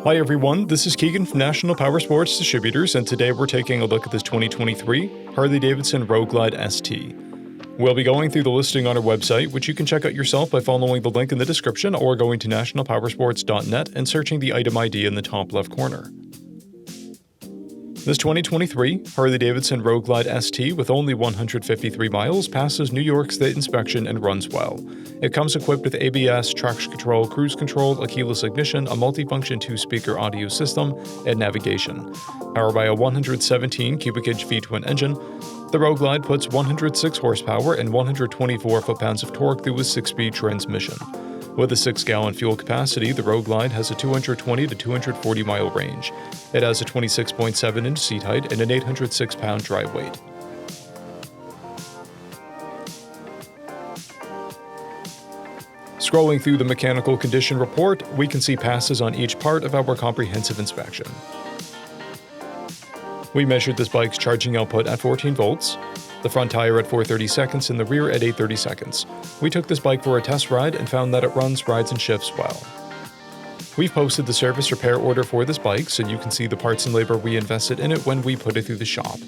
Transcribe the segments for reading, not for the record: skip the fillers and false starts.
Hi everyone, this is Keegan from National Powersports Distributors, and today we're taking a look at this 2023 Harley-Davidson Road Glide ST. We'll be going through the listing on our website, which you can check out yourself by following the link in the description or going to nationalpowersports.net and searching the item ID in the top left corner. This 2023 Harley-Davidson Road Glide ST with only 153 miles passes New York State inspection and runs well. It comes equipped with ABS, traction control, cruise control, a keyless ignition, a multifunction 2-speaker audio system, and navigation. Powered by a 117 cubic inch V-twin engine, the Road Glide puts 106 horsepower and 124 foot-pounds of torque through a 6-speed transmission. With a 6-gallon fuel capacity, the Road Glide has a 220 to 240 mile range. It has a 26.7-inch seat height and an 806-pound dry weight. Scrolling through the mechanical condition report, we can see passes on each part of our comprehensive inspection. We measured this bike's charging output at 14 volts, the front tire at 430 seconds and the rear at 830 seconds. We took this bike for a test ride and found that it runs, rides, and shifts well. We've posted the service repair order for this bike so you can see the parts and labor we invested in it when we put it through the shop.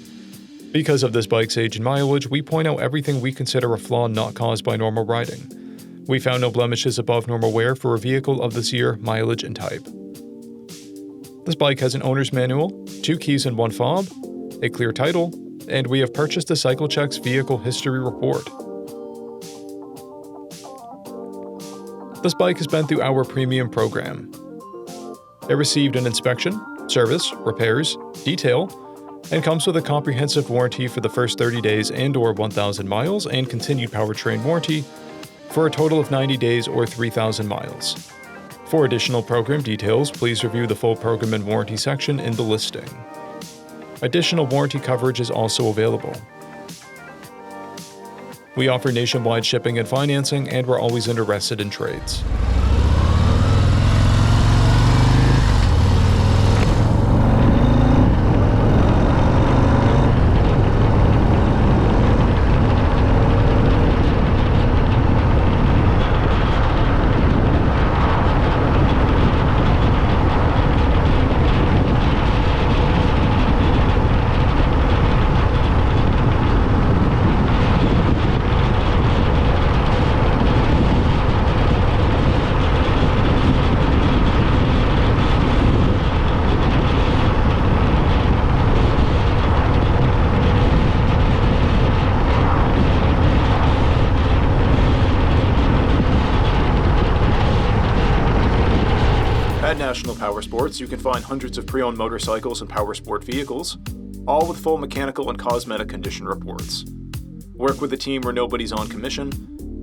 Because of this bike's age and mileage, we point out everything we consider a flaw not caused by normal riding. We found no blemishes above normal wear for a vehicle of this year, mileage, and type. This bike has an owner's manual, 2 keys and 1 fob, a clear title, and we have purchased a CycleCheck's vehicle history report. This bike has been through our premium program. It received an inspection, service, repairs, detail, and comes with a comprehensive warranty for the first 30 days and/or 1,000 miles and continued powertrain warranty for a total of 90 days or 3,000 miles. For additional program details, please review the full program and warranty section in the listing. Additional warranty coverage is also available. We offer nationwide shipping and financing, and we're always interested in trades. At National Powersports, you can find hundreds of pre-owned motorcycles and powersport vehicles, all with full mechanical and cosmetic condition reports. Work with a team where nobody's on commission,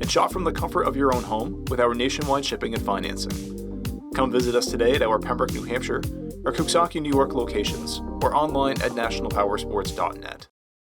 and shop from the comfort of your own home with our nationwide shipping and financing. Come visit us today at our Pembroke, New Hampshire, or Coxsackie, New York locations, or online at nationalpowersports.net.